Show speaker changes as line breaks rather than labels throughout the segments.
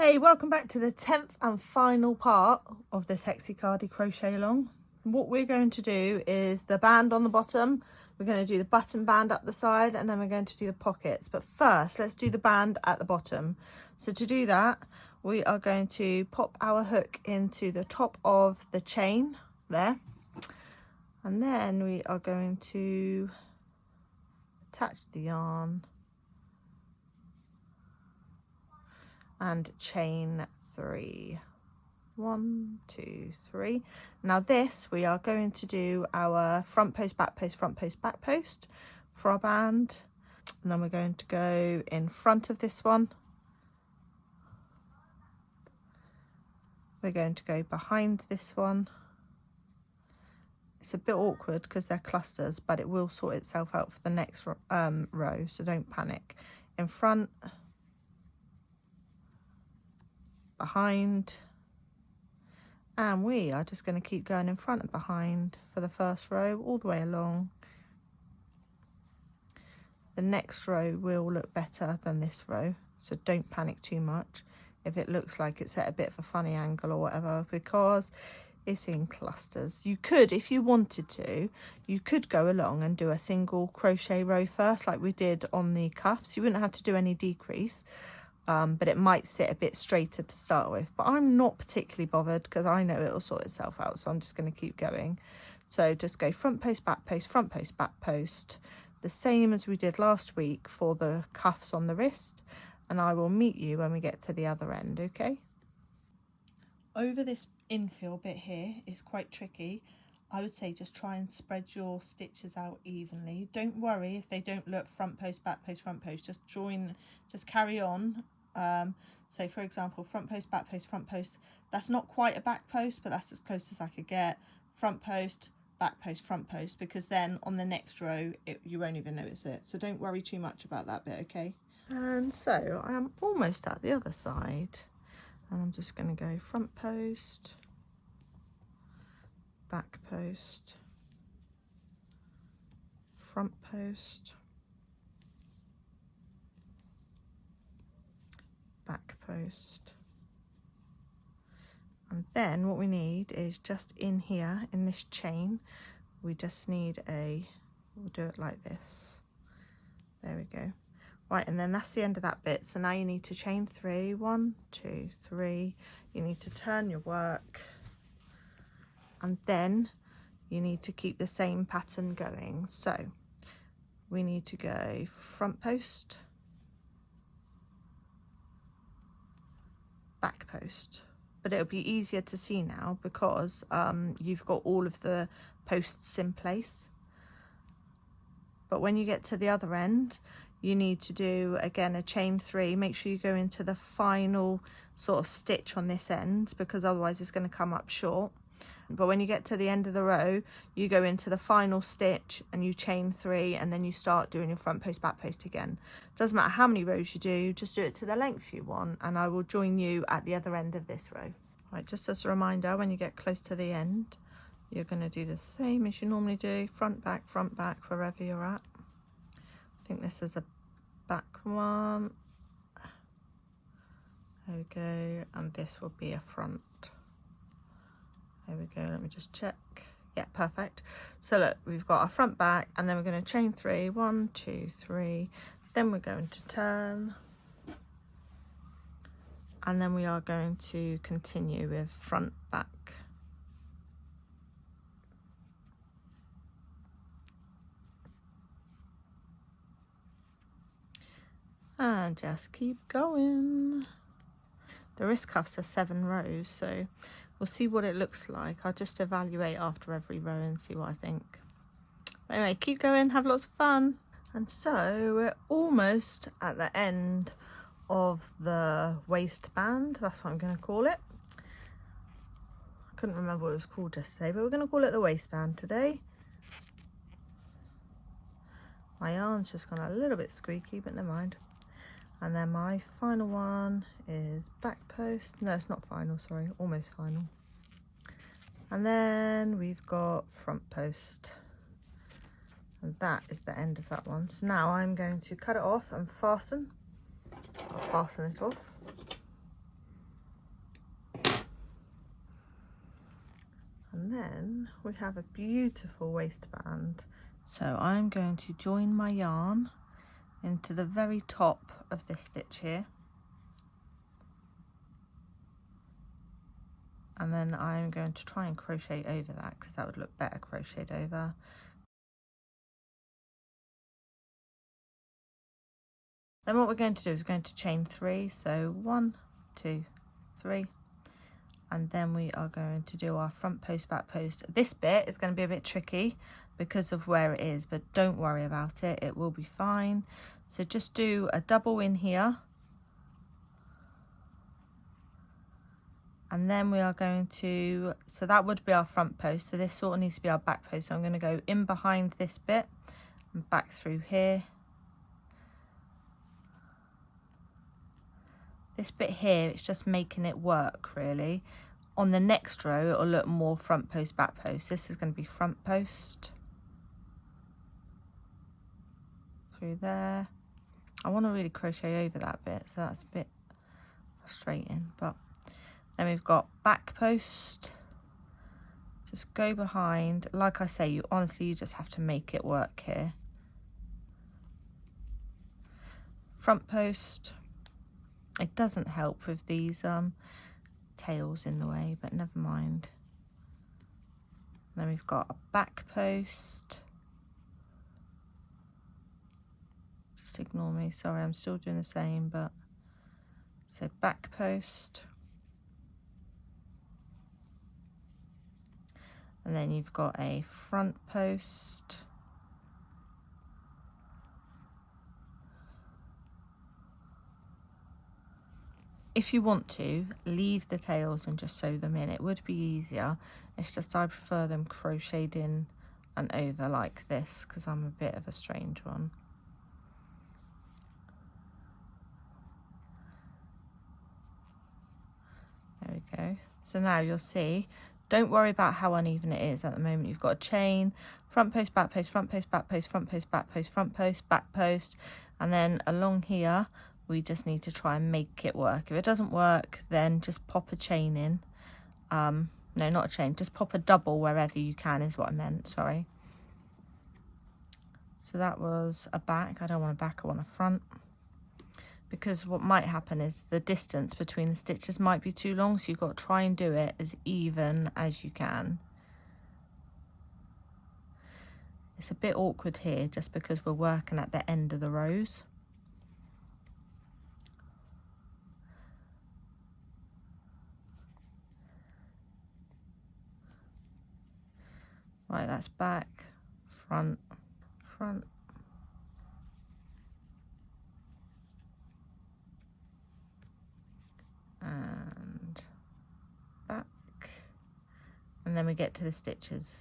Hey, welcome back to the 10th and final part of this Hexi Cardi crochet along. What we're going to do is the band on the bottom, we're going to do the button band up the side, and then we're going to do the pockets. But first, let's do the band at the bottom. So to do that, we are going to pop our hook into the top of the chain there. And then we are going to attach the yarn and chain 3. 1, 2, 3. Now this, we are going to do our front post, back post, front post, back post for our band. And then we're going to go in front of this one. We're going to go behind this one. It's a bit awkward because they're clusters, but it will sort itself out for the next row, so don't panic. In front, behind, and we are just going to keep going in front and behind for the first row all the way along. The next row will look better than this row, so don't panic too much if it looks like it's at a bit of a funny angle or whatever, because it's in clusters. You could, if you wanted to, you could go along and do a single crochet row first like we did on the cuffs. You wouldn't have to do any decrease. But it might sit a bit straighter to start with, but I'm not particularly bothered because I know it'll sort itself out, so I'm just going to keep going. So just go front post, back post, front post, back post, the same as we did last week for the cuffs on the wrist, and I will meet you when we get to the other end. Okay, over this infill bit here is quite tricky. I would say just try and spread your stitches out evenly. Don't worry if they don't look front post, back post, front post. Just join, just carry on. So for example, front post, back post, front post. That's not quite a back post, but that's as close as I could get. Front post, back post, front post, because then on the next row, you won't even notice it. So don't worry too much about that bit, okay? And so I am almost at the other side. And I'm just going to go front post, back post, front post, back post, and then what we need is just in here in this chain, we just need we'll do it like this. There we go. Right, and then that's the end of that bit. So now you need to chain 3. 1, 2, 3. You need to turn your work, and then you need to keep the same pattern going. So we need to go front post, back post, but it'll be easier to see now because you've got all of the posts in place. But when you get to the other end, you need to do again a chain 3. Make sure you go into the final sort of stitch on this end, because otherwise it's going to come up short. But when you get to the end of the row, you go into the final stitch and you chain 3, and then you start doing your front post, back post again. Doesn't matter how many rows you do, just do it to the length you want, and I will join you at the other end of this row. Right, just as a reminder, when you get close to the end, you're going to do the same as you normally do, front back, wherever you're at. I think this is a back one. There we go, and this will be a front. There we go, let me just check. Yeah, perfect. So look, we've got our front, back, and then we're going to chain 3. 1, 2, 3. Then we're going to turn. And then we are going to continue with front, back. And just keep going. The wrist cuffs are 7 rows, so we'll see what it looks like. I'll just evaluate after every row and see what I think. But anyway, keep going, have lots of fun. And so we're almost at the end of the waistband. That's what I'm going to call it. I couldn't remember what it was called yesterday, but we're going to call it the waistband today. My yarn's just gone a little bit squeaky, but never mind. And then my final one is back post. No, it's not final, sorry, almost final. And then we've got front post. And that is the end of that one. So now I'm going to cut it off and fasten. I'll fasten it off. And then we have a beautiful waistband. So I'm going to join my yarn into the very top of this stitch here. And then I'm going to try and crochet over that because that would look better crocheted over. Then what we're going to do is we're going to chain 3. So 1, 2, 3. And then we are going to do our front post, back post. This bit is going to be a bit tricky because of where it is, but don't worry about it. It will be fine. So just do a double in here. And then we are going to, so that would be our front post. So this sort of needs to be our back post. So I'm going to go in behind this bit and back through here. This bit here, it's just making it work really. On the next row, it'll look more front post, back post. This is going to be front post. Through there. I want to really crochet over that bit, so that's a bit frustrating, but then we've got back post. Just go behind. Like I say, you just have to make it work here. Front post. It doesn't help with these tails in the way, but never mind. Then we've got a back post. Just ignore me, sorry, I'm still doing the same, but so back post. And then you've got a front post. If you want to, leave the tails and just sew them in. It would be easier. It's just I prefer them crocheted in and over like this because I'm a bit of a strange one. There we go. So now you'll see, don't worry about how uneven it is at the moment. You've got a chain, front post, back post, front post, back post, front post, back post, front post, back post, and then along here we just need to try and make it work. If it doesn't work, then just pop a chain in. No, not a chain, just pop a double wherever you can is what I meant, sorry. So that was a back. I don't want a back, I want a front. Because what might happen is the distance between the stitches might be too long, so you've got to try and do it as even as you can. It's a bit awkward here just because we're working at the end of the rows. Right, that's back, front, front. And back. And then we get to the stitches.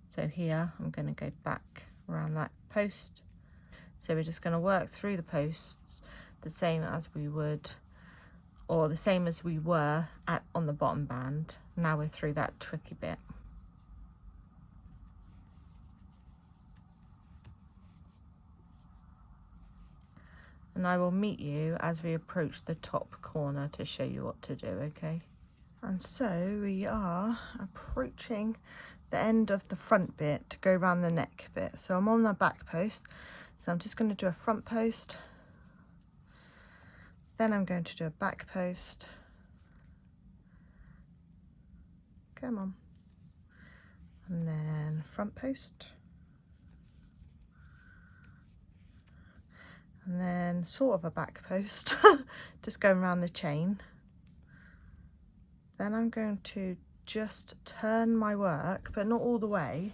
So here I'm going to go back around that post. So we're just going to work through the posts the same as we would, or the same as we were on the bottom band. Now we're through that tricky bit. And I will meet you as we approach the top corner to show you what to do, okay? And so we are approaching the end of the front bit to go around the neck bit. So I'm on the back post, so I'm just going to do a front post, then I'm going to do a back post, come on, and then front post, and then sort of a back post, just going around the chain. Then I'm going to just turn my work, but not all the way,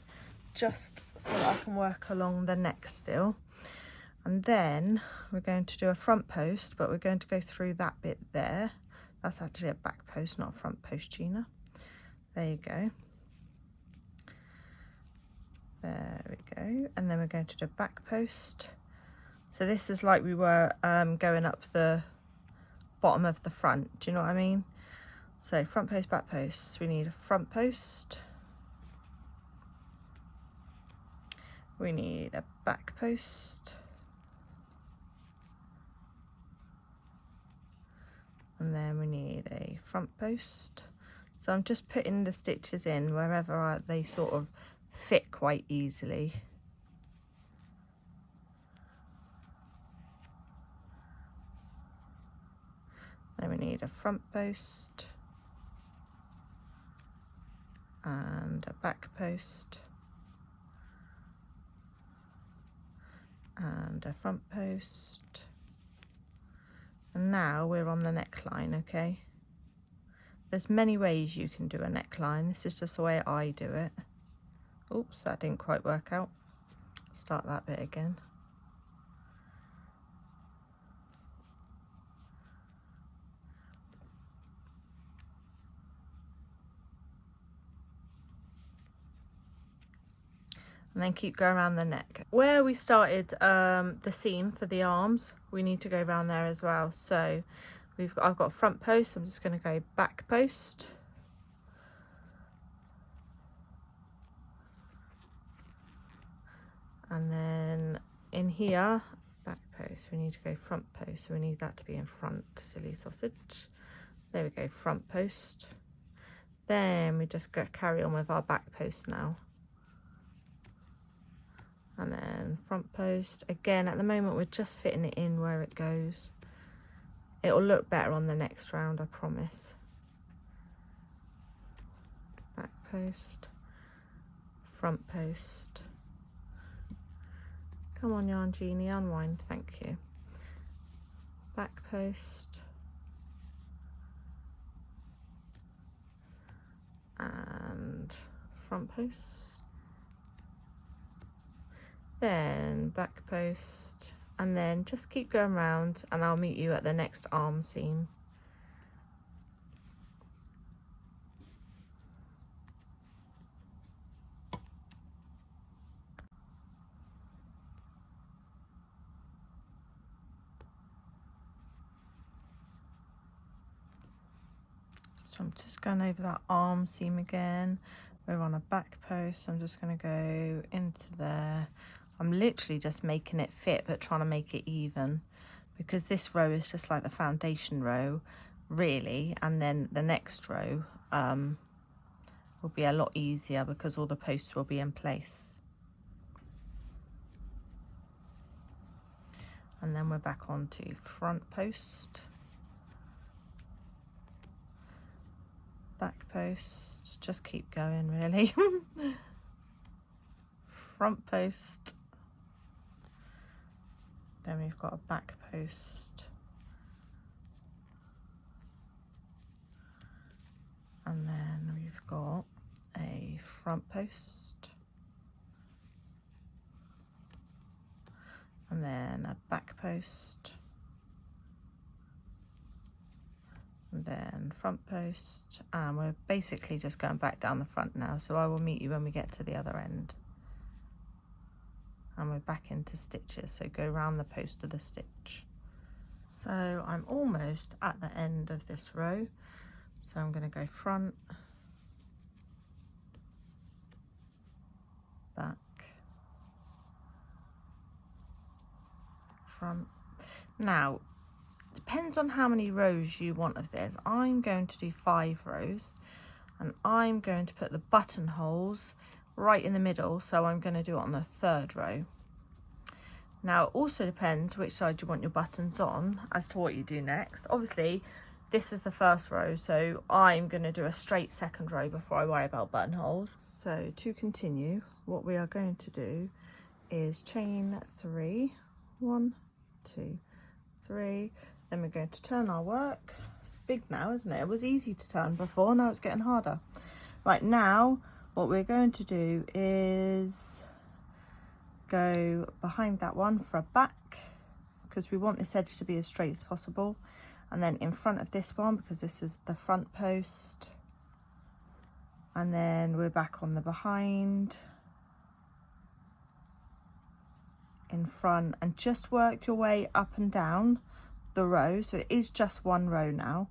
just so that I can work along the neck still. And then we're going to do a front post, but we're going to go through that bit there. That's actually a back post, not a front post, Gina. There you go. There we go. And then we're going to do a back post. So this is like we were going up the bottom of the front. Do you know what I mean? So front post, back post. We need a front post. We need a back post. And then we need a front post. So I'm just putting the stitches in wherever they sort of fit quite easily. Then we need a front post and a back post and a front post. And now we're on the neckline, okay? There's many ways you can do a neckline. This is just the way I do it. Oops, that didn't quite work out. Start that bit again. And then keep going around the neck. Where we started the seam for the arms, we need to go around there as well. So I've got a front post, I'm just going to go back post. And then in here, back post, we need to go front post. So we need that to be in front, silly sausage. There we go, front post. Then we just carry on with our back post now. And then front post. Again, at the moment, we're just fitting it in where it goes. It'll look better on the next round, I promise. Back post. Front post. Come on, Yarn Genie, unwind, thank you. Back post. And front post. Then back post, and then just keep going round, and I'll meet you at the next arm seam. So I'm just going over that arm seam again. We're on a back post, so I'm just going to go into there. I'm literally just making it fit, but trying to make it even, because this row is just like the foundation row, really, and then the next row will be a lot easier because all the posts will be in place. And then we're back onto front post, back post, just keep going really. Front post, then we've got a back post, and then we've got a front post, and then a back post, and then front post, and we're basically just going back down the front now, so I will meet you when we get to the other end. And we're back into stitches, so go around the post of the stitch. So I'm almost at the end of this row, so I'm going to go front, back, front. Now, depends on how many rows you want of this. I'm going to do 5 rows, and I'm going to put the buttonholes right in the middle, so I'm going to do it on the 3rd row. Now it also depends which side you want your buttons on as to what you do next. Obviously this is the 1st row, so I'm going to do a straight 2nd row before I worry about buttonholes. So to continue, what we are going to do is chain 3, 1, 2, 3, then we're going to turn our work. It's big now, isn't it? It was easy to turn before, now it's getting harder. Right, now what we're going to do is go behind that one for a back, because we want this edge to be as straight as possible, and then in front of this one, because this is the front post, and then we're back on the behind, in front, and just work your way up and down the row. So it is just one row now.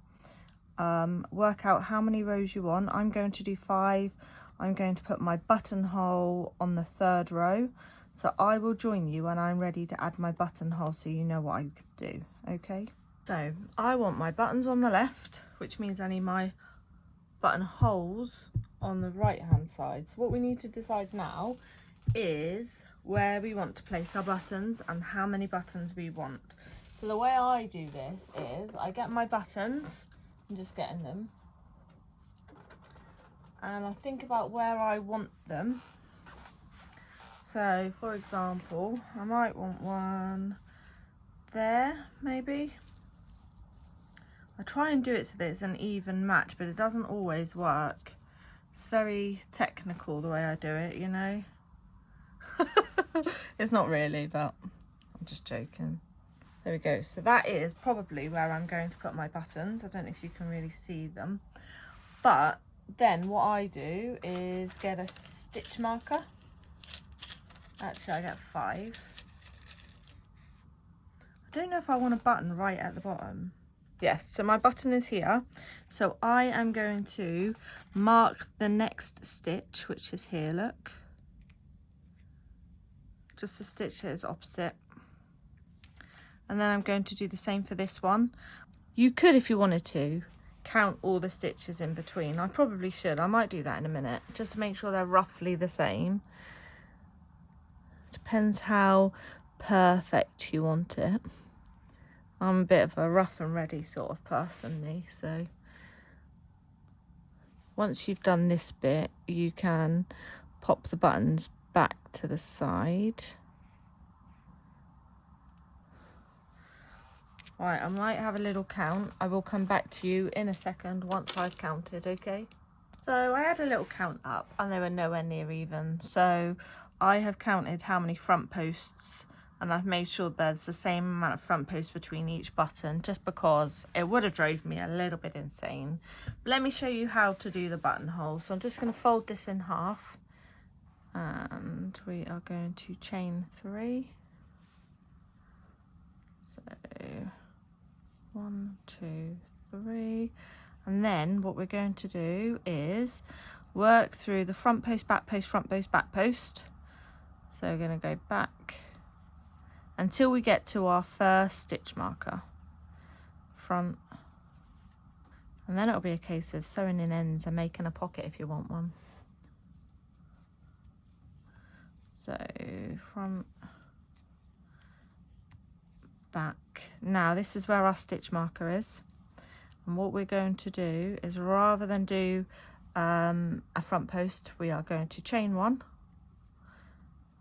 Work out how many rows you want. I'm going to do 5. I'm going to put my buttonhole on the 3rd row, so I will join you when I'm ready to add my buttonhole, so you know what I could do. Okay, so I want my buttons on the left, which means I need my buttonholes on the right hand side. So what we need to decide now is where we want to place our buttons and how many buttons we want. So the way I do this is I get my buttons, I'm just getting them, and I think about where I want them. So for example, I might want one there, maybe. I try and do it so that it's an even match, but it doesn't always work. It's very technical the way I do it, you know. It's not really, but I'm just joking. There we go. So that is probably where I'm going to put my buttons. I don't know if you can really see them, but then what I do is get a stitch marker. Actually, I get 5. I don't know if I want a button right at the bottom. Yes, so my button is here. So I am going to mark the next stitch, which is here, look. Just the stitch that is opposite. And then I'm going to do the same for this one. You could, if you wanted to, count all the stitches in between. I probably should. I might do that in a minute, just to make sure they're roughly the same. Depends how perfect you want it. I'm a bit of a rough and ready sort of person, me, so once you've done this bit, you can pop the buttons back to the side. Right, I might have a little count. I will come back to you in a second once I've counted, okay? So I had a little count up and they were nowhere near even. So I have counted how many front posts, and I've made sure there's the same amount of front posts between each button, just because it would have drove me a little bit insane. But let me show you how to do the buttonhole. So I'm just going to fold this in half, and we are going to chain 3. So 1, 2, 3, and then what we're going to do is work through the front post, back post, front post, back post. So we're going to go back until we get to our first stitch marker, front, and then it'll be a case of sewing in ends and making a pocket if you want one. So front, back. Now this is where our stitch marker is, and what we're going to do is, rather than do a front post, we are going to chain 1,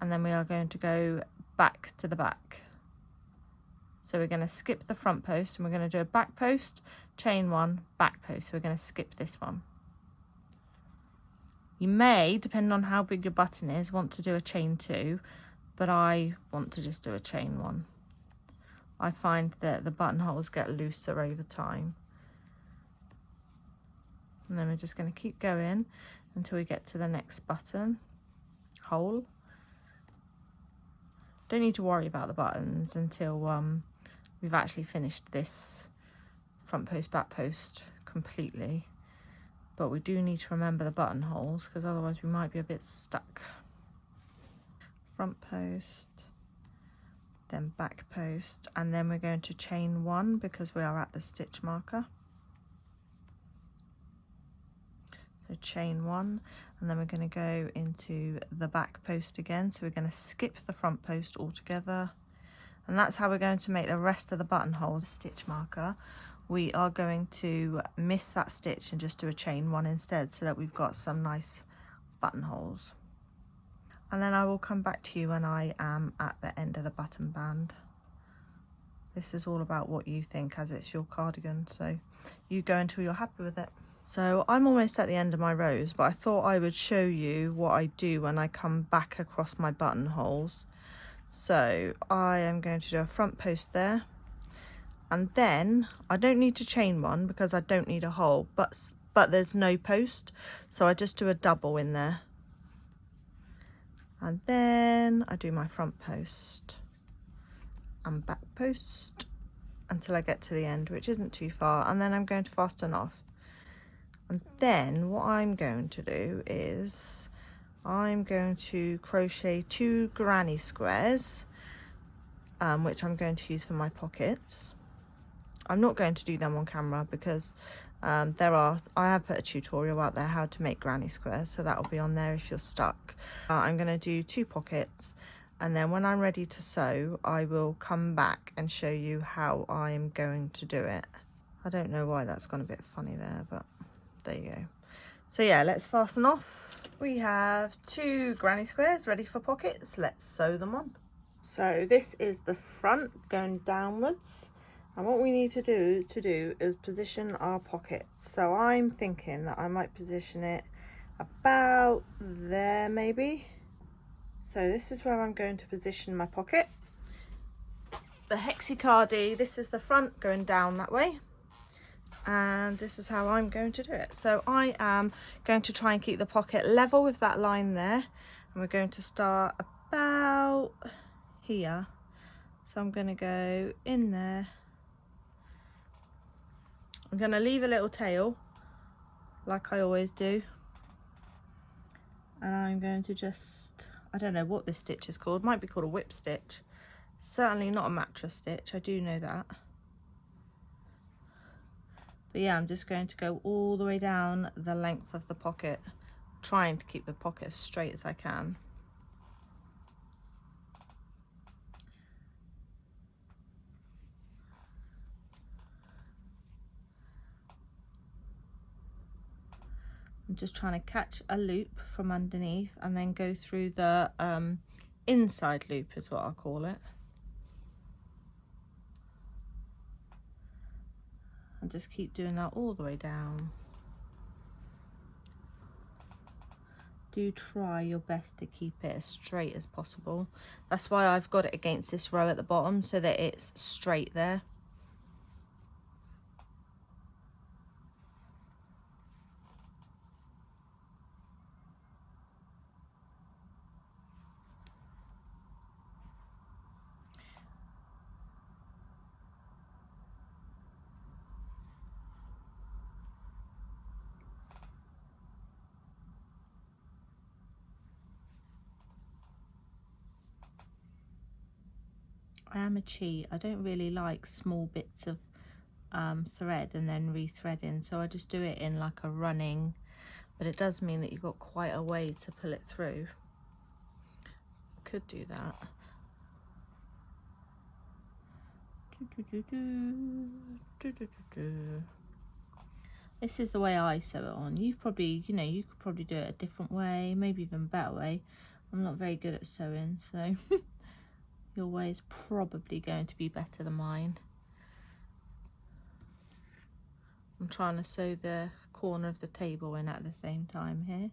and then we are going to go back to the back. So we're going to skip the front post and we're going to do a back post, chain 1, back post. So we're going to skip this one. You may, depending on how big your button is, want to do a chain 2, but I want to just do a chain 1. I find that the buttonholes get looser over time. And then we're just going to keep going until we get to the next button hole. Don't need to worry about the buttons until we've actually finished this front post, back post completely. But we do need to remember the buttonholes, because otherwise we might be a bit stuck. Front post, then back post, and then we're going to chain 1 because we are at the stitch marker. So chain 1, and then we're going to go into the back post again. So we're going to skip the front post altogether, and that's how we're going to make the rest of the buttonholes. Stitch marker, we are going to miss that stitch and just do a chain 1 instead, so that we've got some nice buttonholes. And then I will come back to you when I am at the end of the button band. This is all about what you think, as it's your cardigan, so you go until you're happy with it. So I'm almost at the end of my rows, but I thought I would show you what I do when I come back across my buttonholes. So I am going to do a front post there, and then I don't need to chain 1 because I don't need a hole, but there's no post, so I just do a double in there, and then I do my front post and back post until I get to the end, which isn't too far, and then I'm going to fasten off. And then what I'm going to do is I'm going to crochet 2 granny squares, which I'm going to use for my pockets. I'm not going to do them on camera because I have put a tutorial out there how to make granny squares, so that will be on there if you're stuck. I'm going to do 2 pockets, and then when I'm ready to sew I will come back and show you how I'm going to do it. I don't know why that's gone a bit funny there, but there you go. So yeah, let's fasten off. We have 2 granny squares ready for pockets. Let's sew them on. So this is the front going downwards, and what we need to do is position our pockets. So I'm thinking that I might position it about there maybe. So this is where I'm going to position my pocket. The Hexi Cardi, this is the front going down that way, and this is how I'm going to do it. So I am going to try and keep the pocket level with that line there, and we're going to start about here. So I'm going to go in there. I'm going to leave a little tail like I always do, and I'm going to just, I don't know what this stitch is called, might be called a whip stitch, certainly not a mattress stitch, I do know that. But yeah, I'm just going to go all the way down the length of the pocket, trying to keep the pocket as straight as I can. I'm just trying to catch a loop from underneath and then go through the inside loop is what I'll call it. And just keep doing that all the way down. Do try your best to keep it as straight as possible. That's why I've got it against this row at the bottom, so that it's straight there. I am a cheat. I don't really like small bits of thread and then re-threading, so I just do it in like a running, but it does mean that you've got quite a way to pull it through. Could do that. This is the way I sew it on. You probably, you know, you could probably do it a different way, maybe even a better way. I'm not very good at sewing, so your way is probably going to be better than mine. I'm trying to sew the corner of the table in at the same time here.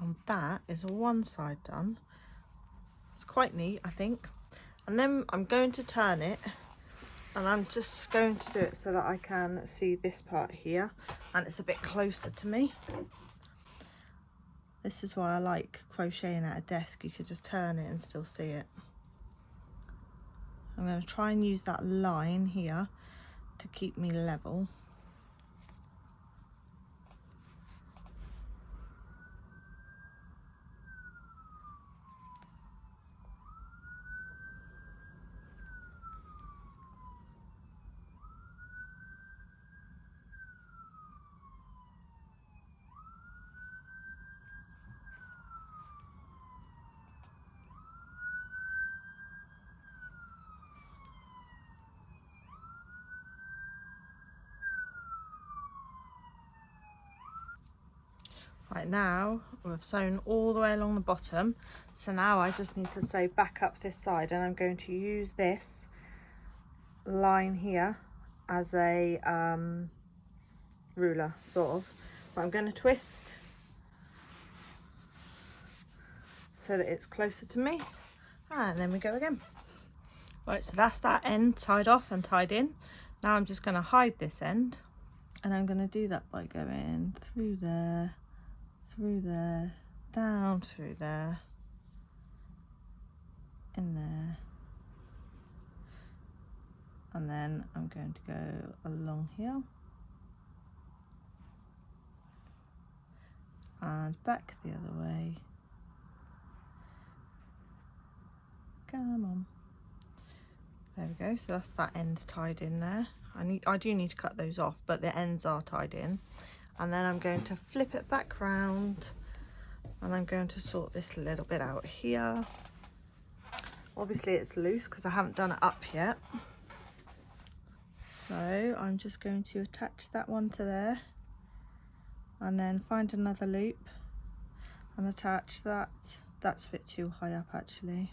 And that is one side done. It's quite neat, I think. And then I'm going to turn it, and I'm just going to do it so that I can see this part here, and it's a bit closer to me. This is why I like crocheting at a desk. You could just turn it and still see it. I'm going to try and use that line here to keep me level. Right, now we've sewn all the way along the bottom, so now I just need to sew back up this side, and I'm going to use this line here as a ruler, sort of. But I'm going to twist so that it's closer to me, and then we go again. Right, so that's that end tied off and tied in. Now I'm just going to hide this end, and I'm going to do that by going through there, down through there, in there, and then I'm going to go along here and back the other way. Come on. There we go. So that's that end tied in there. I do need to cut those off, but the ends are tied in. And then I'm going to flip it back round, and I'm going to sort this a little bit out here. Obviously it's loose because I haven't done it up yet. So I'm just going to attach that one to there, and then find another loop and attach that. That's a bit too high up actually.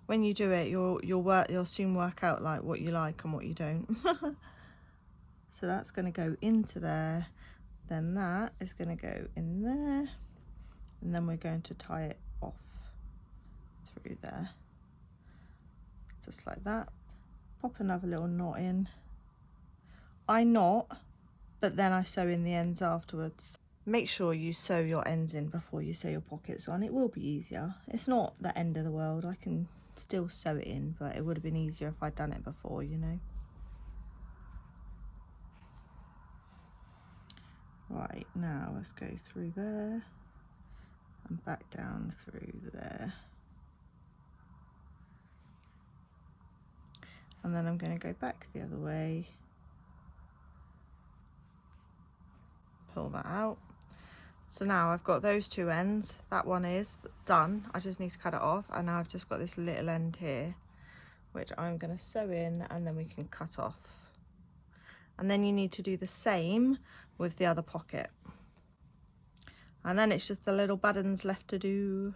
When you do it, you'll soon work out like what you like and what you don't. So that's going to go into there, then that is going to go in there, and then we're going to tie it off through there, just like that. Pop another little knot in. I knot, but then I sew in the ends afterwards. Make sure you sew your ends in before you sew your pockets on. It will be easier. It's not the end of the world. I can still sew it in, but it would have been easier if I'd done it before, you know. Right, now let's go through there and back down through there. And then I'm going to go back the other way, pull that out. So now I've got those two ends. That one is done. I just need to cut it off, and now I've just got this little end here, which I'm going to sew in, and then we can cut off. And then you need to do the same with the other pocket. And then it's just the little buttons left to do.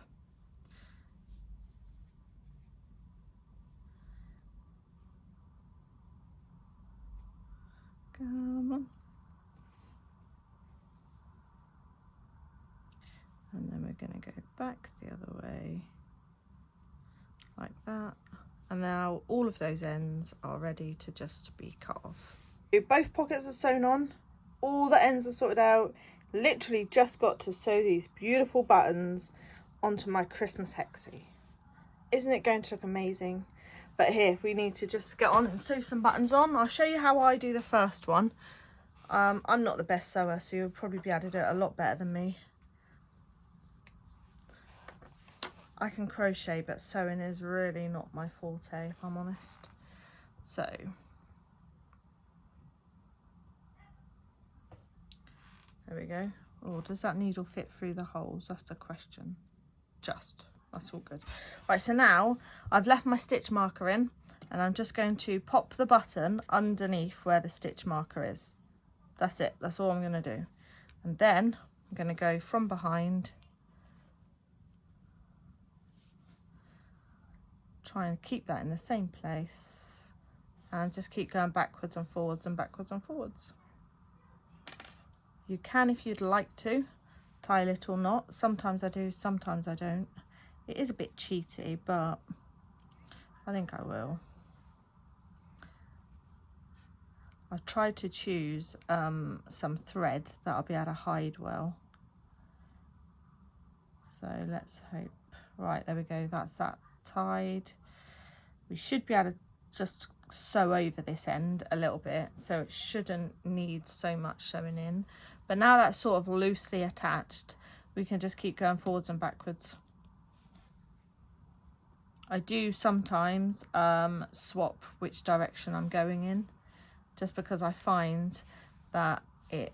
Come on. And then we're going to go back the other way, like that. And now all of those ends are ready to just be cut off. Both pockets are sewn on, all the ends are sorted out. Literally just got to sew these beautiful buttons onto my Christmas Hexi. Isn't it going to look amazing? But here, we need to just get on and sew some buttons on. I'll show you how I do the first one. I'm not the best sewer, so you'll probably be able to do it a lot better than me. I can crochet, but sewing is really not my forte, if I'm honest. So there we go. Oh, does that needle fit through the holes? That's the question. Just, that's all good. Right, so now I've left my stitch marker in, and I'm just going to pop the button underneath where the stitch marker is. That's it, that's all I'm going to do. And then I'm going to go from behind, try and keep that in the same place, and just keep going backwards and forwards and backwards and forwards. You can, if you'd like to, tie a little knot. Sometimes I do, sometimes I don't. It is a bit cheaty, but I think I will. I've tried to choose some thread that I'll be able to hide well. So let's hope. Right, there we go, that's that tied. We should be able to just sew over this end a little bit, so it shouldn't need so much sewing in. But now that's sort of loosely attached, we can just keep going forwards and backwards. I do sometimes swap which direction I'm going in, just because I find that it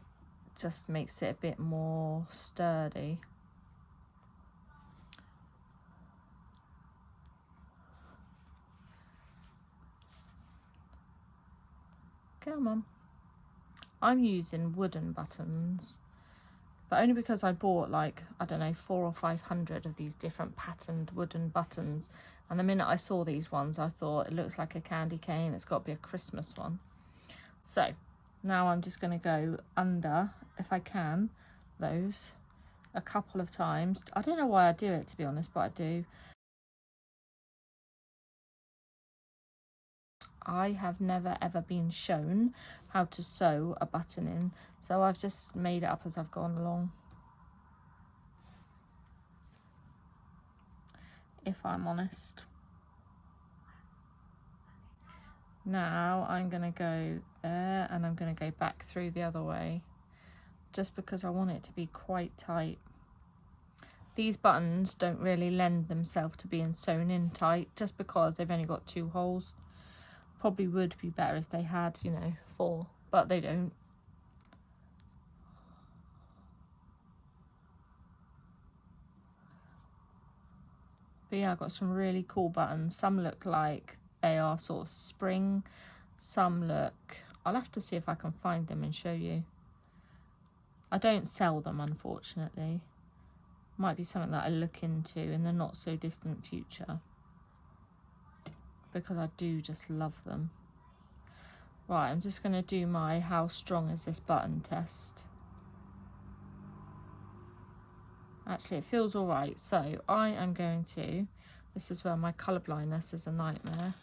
just makes it a bit more sturdy. Come on. I'm using wooden buttons, but only because I bought like, I don't know, 400 or 500 of these different patterned wooden buttons. And the minute I saw these ones, I thought it looks like a candy cane. It's got to be a Christmas one. So now I'm just going to go under, if I can, those a couple of times. I don't know why I do it, to be honest, but I do. I have never ever been shown how to sew a button in, so I've just made it up as I've gone along, if I'm honest. Now I'm going to go there and I'm going to go back through the other way, just because I want it to be quite tight. These buttons don't really lend themselves to being sewn in tight, just because they've only got 2 holes. Probably would be better if they had, you know, 4, but they don't. But yeah, I've got some really cool buttons. Some look like they are sort of spring. Some look, I'll have to see if I can find them and show you. I don't sell them, unfortunately. Might be something that I look into in the not so distant future, because I do just love them. Right, I'm just going to do my how strong is this button test. Actually, it feels all right. So I am going to, this is where my colour blindness is a nightmare.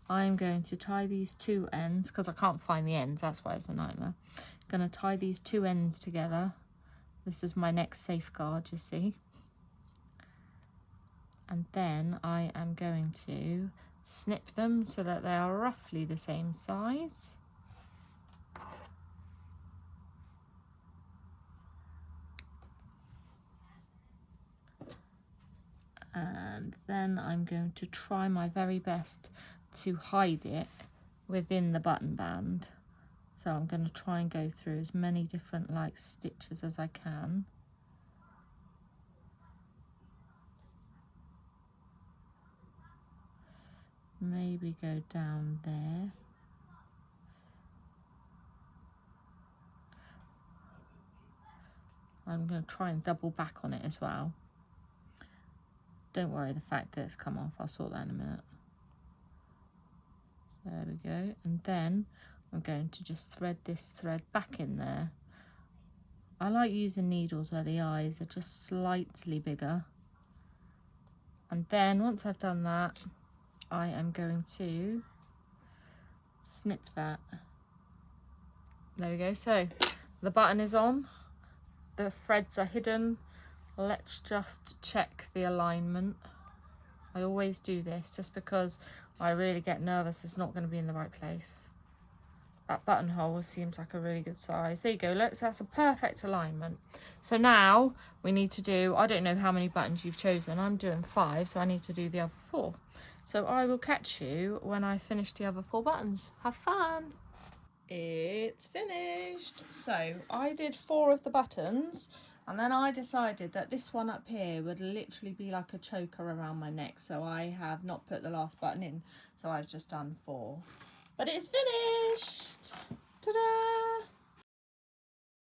I'm going to tie these 2 ends, because I can't find the ends, that's why it's a nightmare. I'm going to tie these 2 ends together. This is my next safeguard, you see. And then I am going to snip them so that they are roughly the same size. And then I'm going to try my very best to hide it within the button band. So I'm going to try and go through as many different like stitches as I can. Maybe go down there. I'm going to try and double back on it as well. Don't worry the fact that it's come off, I'll sort that in a minute. There we go. And then I'm going to just thread this thread back in there. I like using needles where the eyes are just slightly bigger. And then once I've done that, I am going to snip that. There we go. So the button is on, the threads are hidden. Let's just check the alignment. I always do this just because I really get nervous it's not going to be in the right place. That buttonhole seems like a really good size. There you go, look, so that's a perfect alignment. So now we need to do, I don't know how many buttons you've chosen. I'm doing 5, so I need to do the other 4. So I will catch you when I finish the other 4 buttons. Have fun. It's finished. So I did 4 of the buttons, and then I decided that this one up here would literally be like a choker around my neck, so I have not put the last button in, so I've just done 4. But it's finished! Ta-da!